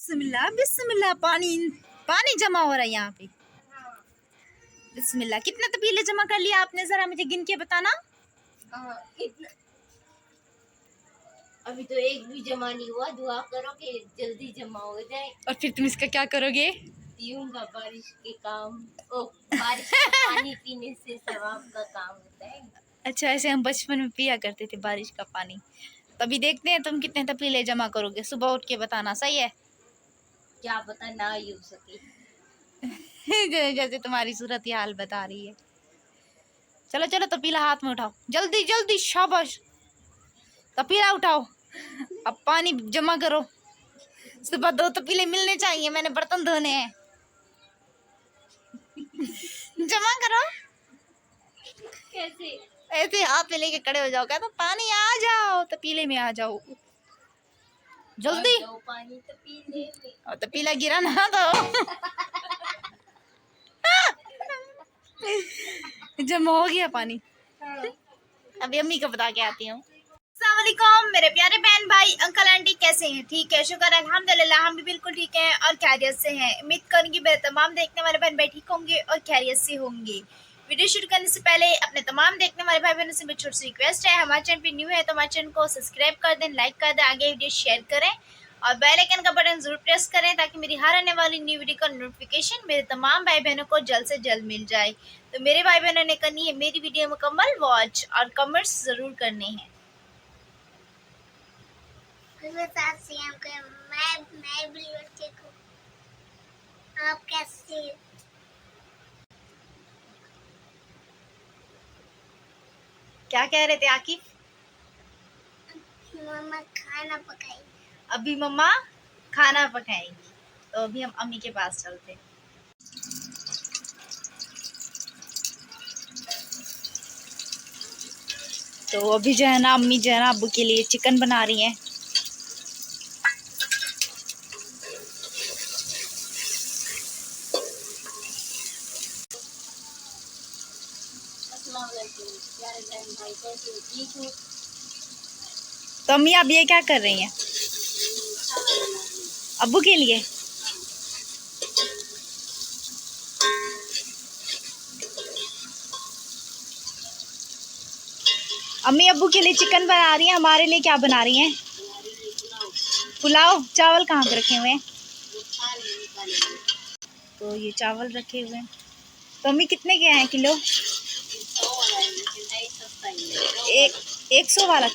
बिस्मिल्लाह बिस्मिल्लाह। पानी पानी जमा हो रहा है यहाँ पे। बिस्मिल्लाह। कितने तपीले जमा कर लिया आपने, जरा मुझे गिन के बताना। अभी तो एक भी जमा नहीं हुआ। दुआ करो कि जल्दी जमा हो जाए। और फिर तुम इसका क्या करोगे? पीऊंगा बारिश के काम। बारिश का पानी पीने से सवाब का काम होता है। अच्छा, ऐसे हम बचपन में पिया करते थे बारिश का पानी। तभी देखते हैं तुम कितने तपीले जमा करोगे, सुबह उठ के बताना। सही है? क्या पता ना ही हो सके। जैसे तुम्हारी सूरत हाल बता रही है। चलो चलो, तपीला हाथ में उठाओ, जल्दी जल्दी, शाबाश। तपीला उठाओ, अब पानी जमा करो। सुबह 2 तपीले मिलने चाहिए, मैंने बर्तन धोने हैं। जमा करो। कैसे? ऐसे हाथ में लेके खड़े हो जाओ, कहता पानी आ जाओ, तपीले में आ जाओ जल्दी। पानी तपीले में। और तपीला गिरा ना तो। जमा हो गया पानी। अभी अम्मी को बता के आती हूँ। अस्सलाम वालेकुम मेरे प्यारे बहन भाई अंकल आंटी, कैसे हैं? ठीक है, शुक्र अल्हम्दुलिल्लाह, हम भी बिल्कुल ठीक हैं और खैरियत से हैं। उम्मीद करूंगी मेरे तमाम देखने वाले बहन भाई ठीक होंगे और खैरियत से होंगे। वीडियो शुरू करने से पहले अपने तमाम देखने वाले भाई बहनों से मेरी छोटी सी रिक्वेस्ट है, हमारे चैनल पे न्यू है तो हमारे चैनल को सब्सक्राइब कर दें, लाइक कर दें, आगे वीडियो शेयर करें और बेल आइकन का बटन जरूर प्रेस करें ताकि मेरी हर आने वाली न्यू वीडियो का नोटिफिकेशन मेरे तमाम भाई बहनों को जल्द से जल्द मिल जाए। तो मेरे भाई बहनों ने करनी है मेरी वीडियो मुकम्मल वॉच और कमेंट्स जरूर करने हैं। मैं बिल्कुल ठीक हूँ। आप कैसे हैं? क्या कह रहे थे आकिब? मम्मा खाना पकाई। अभी मम्मा खाना पकाएंगी, तो अभी हम अम्मी के पास चलते हैं। तो अभी जो है ना, अम्मी जो है ना अब्बू के लिए चिकन बना रही हैं। प्यारे बहन भाई कैसे हो? ठीक हो? तो अम्मी अब ये क्या कर रही हैं? अब्बू के लिए। अम्मी अब्बू के लिए चिकन बना रही हैं, हमारे लिए क्या बना रही हैं? पुलाव। चावल कहाँ पे रखे हुए हैं? तो ये चावल रखे हुए हैं। तो अम्मी कितने के हैं किलो? 100 वाला।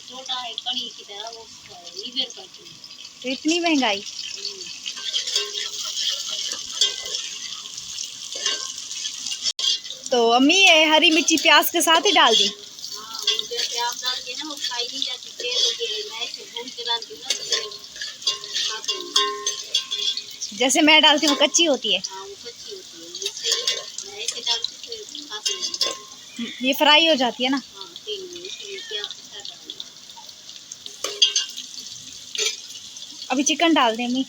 छोटा है कड़ी की तरह, वो लीवर करती है। तो इतनी महंगाई। तो अम्मी ये हरी मिर्ची प्याज के साथ ही डाल दी। हाँ, वो जैसे आप डालते हैं ना, वो खाई नहीं जाती। तेल वगैरह मैं ऐसे भून के डालती हूँ ना, तो फिर खाते हैं। जैसे मैं डालती हूँ वो कच्ची होती है। हाँ, वो कच्ची होती है। जैसे मैं ऐसे डालती हूँ फिर खाते हैं। ये फ्राई हो जाती है ना। हाँ, तेल में इसलिए प्याज के साथ डालती हूँ। अभी चिकन डाल दें अम्मी।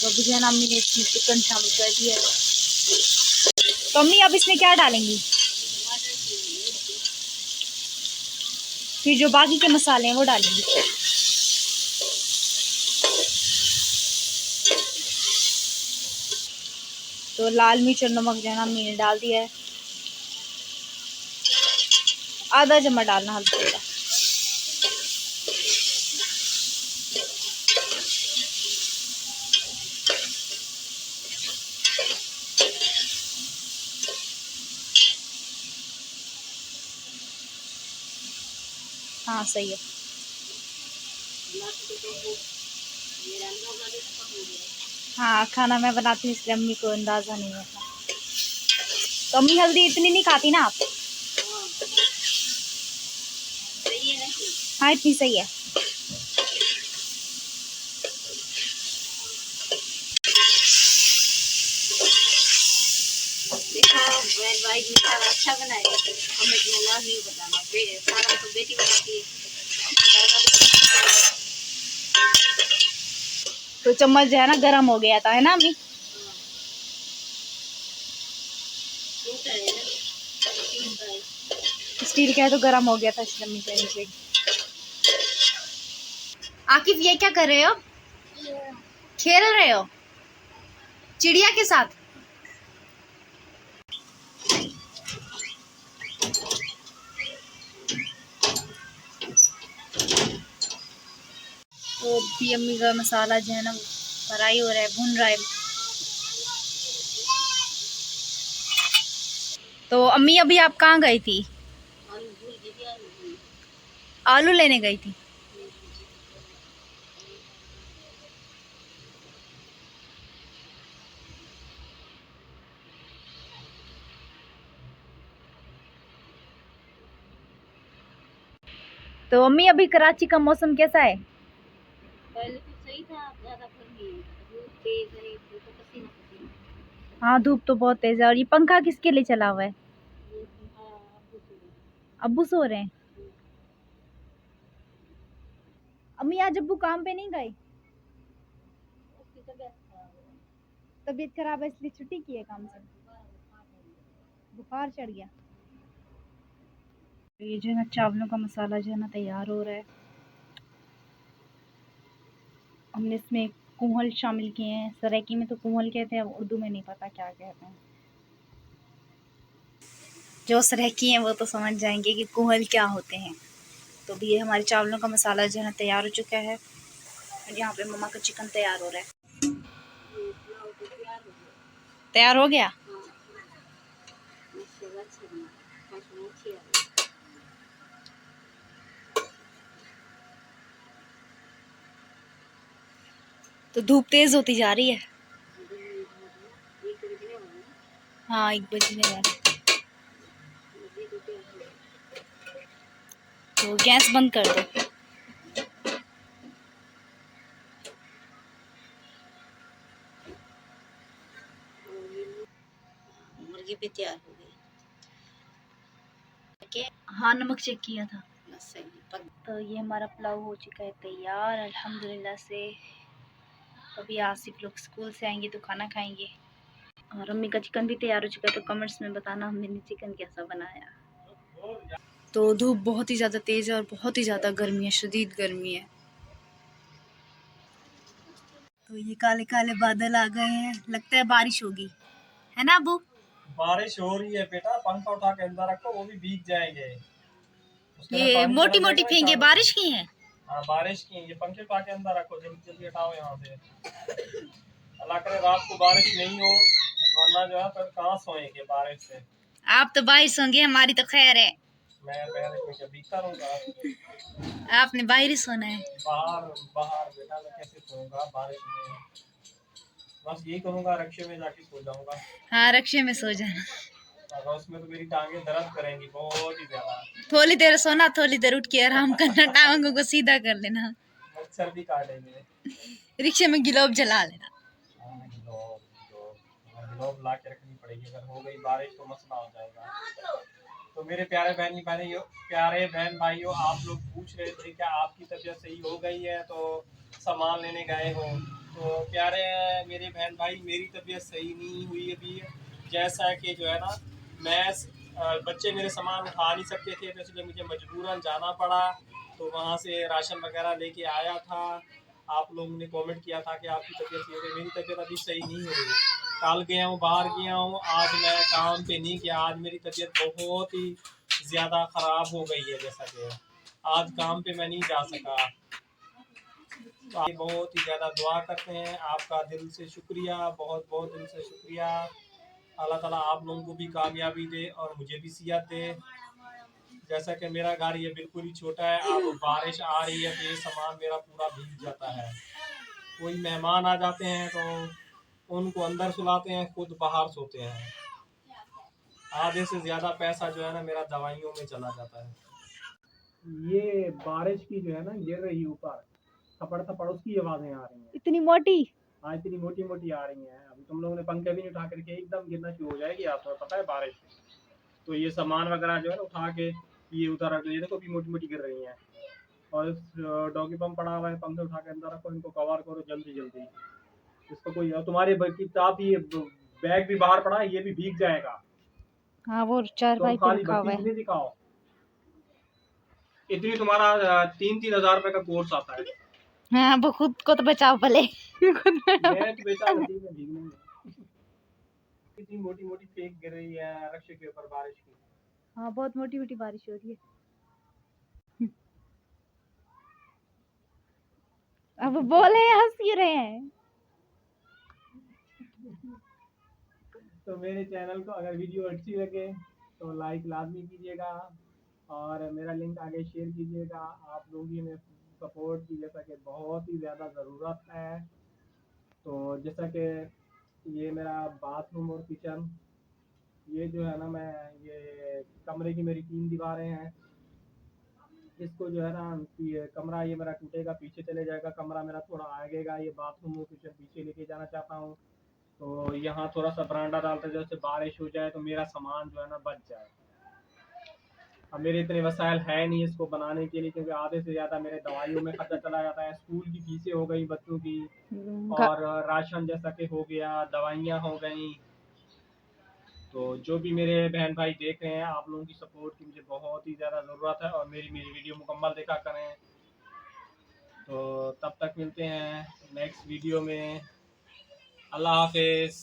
तो अभी जो है ना अम्मी ने इसमें चिकन शामिल कर दिया है। तो अम्मी अब इसमें क्या डालेंगी? फिर जो बाकी के मसाले हैं वो डालेंगी। तो लाल मिर्च और नमक जो है ना अम्मी ने डाल दिया है। आधा चम्मच डालना हल्दी का। हाँ सही है। हाँ, खाना मैं बनाती हूँ इसलिए अम्मी को अंदाजा नहीं होता। तो अम्मी हल्दी इतनी नहीं खाती ना आप? हाँ, इतनी सही है। भाई जी सारा अच्छा बनाए, हमें इतना नाज नहीं बताना। सारा तो बेटी बनाती है। तो चम्मच जो है ना गर्म हो गया था, है ना अम्मी? टूटा है ना, टूटा है। स्टील का है तो गर्म हो गया था इसलिए अम्मी कहीं से। आकिफ ये क्या कर रहे हो? खेल रहे हो चिड़िया के साथ? तो भी अम्मी का मसाला जो है ना फ्राई हो रहा है, भुन रहा है। तो अम्मी अभी आप कहाँ गई थी? आलू भूल गई, आलू भूल। आलू लेने गई थी। तो अम्मी अभी कराची का मौसम कैसा है? पहले तो सही था, अब ज्यादा गर्मी है, धूप तेज है, तो पसीना पसीना। हाँ धूप तो बहुत तेज है। और ये पंखा किसके लिए चला हुआ है? ये पंखा अब्बू से है। अब्बू सो रहे हैं। अम्मी आज अब्बू काम पे नहीं गए? उसकी तबीयत खराब है। तबीयत खराब है इसलिए छुट्टी की है काम से। बुखार चढ़ गया। ये जो है ना चावलों का मसाला जो है ना तैयार हो रहा है। हमने इसमें कुहल शामिल किए हैं। सराइकी में तो कुहल कहते हैं, उर्दू में नहीं पता क्या कहते हैं। जो सराइकी हैं वो तो समझ जाएंगे कि कुहल क्या होते हैं। तो भी ये हमारे चावलों का मसाला जो है ना तैयार हो चुका है। और यहाँ पे मम्मा का चिकन तैयार हो रहा है। ये पुलाव तो तैयार हो गया। तैयार हो गया। हाँ, माशाल्लाह अच्छी बनी, वासना अच्छी आ रही। तो धूप तेज होती जा रही है। गर्मी बहुत है, 1 बजने वाला है। हाँ 1 बजने वाला है। नदी तो तैयार हो गई। तो गैस बंद कर दो। और ये मुर्गी भी तैयार हो गई। के हाँ नमक चेक किया था। बस सही पक। तो ये हमारा पुलाव हो चुका है तैयार अल्हम्दुलिल्लाह से। अभी आसिफ लोग स्कूल से आएंगे तो खाना खाएंगे। और अम्मी का चिकन भी तैयार हो चुका है। तो कमेंट्स में बताना अम्मी ने चिकन कैसा बनाया। तो धूप बहुत ही ज़्यादा तेज़ है और बहुत ही ज़्यादा गर्मी है, शदीद गर्मी है। तो ये काले काले बादल आ गए हैं, लगता है बारिश होगी, है ना अबू? बारिश हो रही है बेटा, पंखा उठा के अंदर रखो, वो भी भीग जाएंगे। उसके अंदर ये पानी मोटी चला मोटी जाएगा, फेंगे चारों बारिश की हैं। हाँ बारिश की। ये पंखे उठा के अंदर रखो, जल्दी जल्दी हटाओ यहाँ से। अल्लाह करे रात को बारिश नहीं हो, वरना जो है फिर कहाँ सोएंगे बारिश से। आप तो बाहर सोंगे, हमारी तो खैर है। मैं बारिश में क्या भीगता रहूंगा? आपने बाहर ही सोना है। बाहर बाहर बेटा, मैं कैसे सोऊंगा बारिश में? बस यही करूंगा, रक्षा में जाके सो जाऊंगा। हाँ रक्षे में सो जाना। और उसमें तो मेरी टांगे दर्द करेंगी बहुत ही ज्यादा। थोड़ी देर सोना, थोड़ी देर उठ के आराम करना, टांगों को सीधा कर लेना। मच्छर भी काटेंगे। रिक्शे में गिलोब जला लेना। हाँ, ग्लोव ला के रखनी पड़ेगी, अगर हो गई बारिश तो मसला हो जाएगा। तो मेरे प्यारे बहन भाइयों, आप लोग पूछ रहे थे क्या आपकी तबीयत सही हो गई है तो सामान लेने गए हो। तो प्यारे मेरे बहन भाई, मेरी तबीयत सही नहीं हुई अभी। जैसा कि जो है ना, मैं बच्चे मेरे सामान उठा नहीं सकते थे, तो इसलिए मुझे मजबूरन जाना पड़ा। तो वहाँ से राशन वगैरह लेके आया था। आप लोगों ने कमेंट किया था कि आपकी तबीयत सही हो गई। मेरी तबीयत अभी सही नहीं हो रही। कल गया हूँ, बाहर गया हूँ, आज मैं काम पे नहीं गया। आज मेरी तबीयत बहुत ही ज़्यादा ख़राब हो गई है। जैसा कि आज काम पे मैं नहीं जा सका। तो आप बहुत ही ज़्यादा दुआ करते हैं, आपका दिल से शुक्रिया, बहुत बहुत दिल से शुक्रिया। अल्लाह ताला आप लोगों को भी कामयाबी दे और मुझे भी सियत दे। जैसा कि मेरा घर ये बिल्कुल ही छोटा है, अब बारिश आ रही है तो ये सामान मेरा पूरा भीग जाता है। कोई मेहमान आ जाते हैं तो उनको अंदर सुलाते हैं, खुद बाहर सोते हैं। आधे से ज़्यादा पैसा जो है ना मेरा दवाइयों में चला जाता है। ये बारिश की जो है ना गिर रही ऊपर, थपड़ थपड़ उसकी आवाज़ें आ रही हैं। इतनी मोटी। हाँ इतनी मोटी मोटी आ रही हैं। अभी तुम लोगों ने पंखे भी नहीं उठा करके, एकदम गिरना शुरू हो जाएगी आपको पता है बारिश। तो ये सामान वगैरह जो है ना उठा के ये उधर रख, ये देखो भी मोटी मोटी गिर रही हैं। और इस डॉगी पम्प पड़ा हुआ है, पंप से उठा के अंदर रखो, इनको कवर करो जल्दी जल्दी। इसको कोई तुम्हारे साथ ये बैग भी बाहर पड़ा है, ये भी भीग जाएगा। हाँ वो चार तो भाई पे खाली रखा हुआ है। बत्तीस नहीं दिखाओ। इतनी तुम्हारा 3,000 रुपए का कोर्स आता है। हाँ वो खुद को तो बचाओ पहले। मैंने तो बेचा नसीब में भीगने में। कितनी मोटी मोटी फेंक गिर रही है रक्षे के ऊपर बारिश की। हाँ बहुत मोटी मोटी बारिश हो रही है। अब बोले हंस क्यों रहे हैं? तो मेरे चैनल को अगर वीडियो अच्छी लगे तो लाइक लाजमी कीजिएगा और मेरा लिंक आगे शेयर कीजिएगा। आप लोगों ने सपोर्ट की जैसा कि बहुत ही ज़्यादा ज़रूरत है। तो जैसा कि ये मेरा बाथरूम और किचन, ये जो है ना, मैं ये कमरे की मेरी 3 दीवारें हैं। इसको जो है ना, ये कमरा ये मेरा टूटेगा, पीछे चले जाएगा, कमरा मेरा थोड़ा आगेगा, ये बाथरूम और किचन पीछे लेके जाना चाहता हूँ। तो यहाँ थोड़ा सा बरांडा डालते जैसे बारिश हो जाए तो मेरा सामान जो है ना बच जाए। अब मेरे इतने वसाइल है नहीं इसको बनाने के लिए, क्योंकि आधे से ज़्यादा मेरे दवाइयों में खर्चा चला जाता है, स्कूल की फीसें हो गई बच्चों की, और राशन जैसा कि हो गया, दवाइयाँ हो गई। तो जो भी मेरे बहन भाई देख रहे हैं, आप लोगों की सपोर्ट की मुझे बहुत ही ज़्यादा ज़रूरत है, और मेरी वीडियो मुकम्मल देखा करें। तो तब तक मिलते हैं नेक्स्ट वीडियो में। अल्लाह हाफिज़।